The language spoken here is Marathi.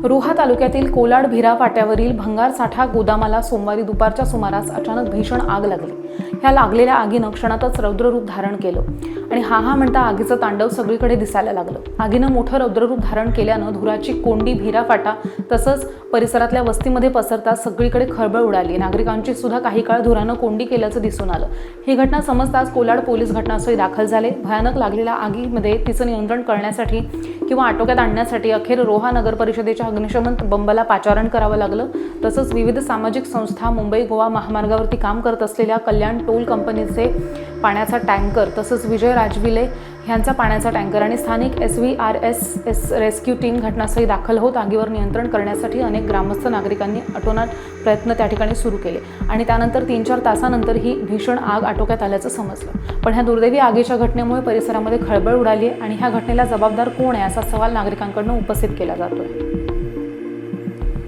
रोहा तालुक्यातील कोलाड भिरा फाट्यावरील भंगार साठा गोदामाला सोमवारी दुपारच्या सुमारास अचानक भीषण आग लागली। ह्या लागलेल्या आगीनं क्षणातच रौद्ररूप धारण केलं आणि हा म्हणता आगीचं तांडव सगळीकडे दिसायला लागलं। आगीनं मोठं रौद्ररूप धारण केल्यानं धुराची कोंडी भिरा फाटा तसंच परिसरातल्या वस्तीमध्ये पसरताच सगळीकडे खळबळ उडाली। नागरिकांची सुद्धा काही काळ धुरानं कोंडी केल्याचं दिसून आलं। ही घटना समजताच कोलाड पोलीस घटनास्थळी दाखल झाले। भयानक लागलेल्या आगीमध्ये तिचं नियंत्रण करण्यासाठी किंवा आटोक्यात आणण्यासाठी अखेर रोहा नगर परिषदेच्या अग्निशमन बंबाला पाचारण करावं लागलं। तसंच विविध सामाजिक संस्था, मुंबई गोवा महामार्गावरती काम करत असलेल्या कल्याण टोल कंपनीचे पाण्याचा टँकर तसंच विजय राजविले यांचा पाण्याचा टँकर आणि स्थानिक SVRS रेस्क्यू टीम घटनास्थळी दाखल होत आगीवर नियंत्रण करण्यासाठी अनेक ग्रामस्थ नागरिकांनी अतोनात प्रयत्न त्या ठिकाणी सुरू केले आणि त्यानंतर 3-4 तासानंतर ही भीषण आग आटोक्यात आल्याचं समजलं। पण ह्या दुर्दैवी आगीच्या घटनेमुळे परिसरामध्ये खळबळ उडाली आणि ह्या घटनेला जबाबदार कोण आहे असा सवाल नागरिकांकडून उपस्थित केला जातोय।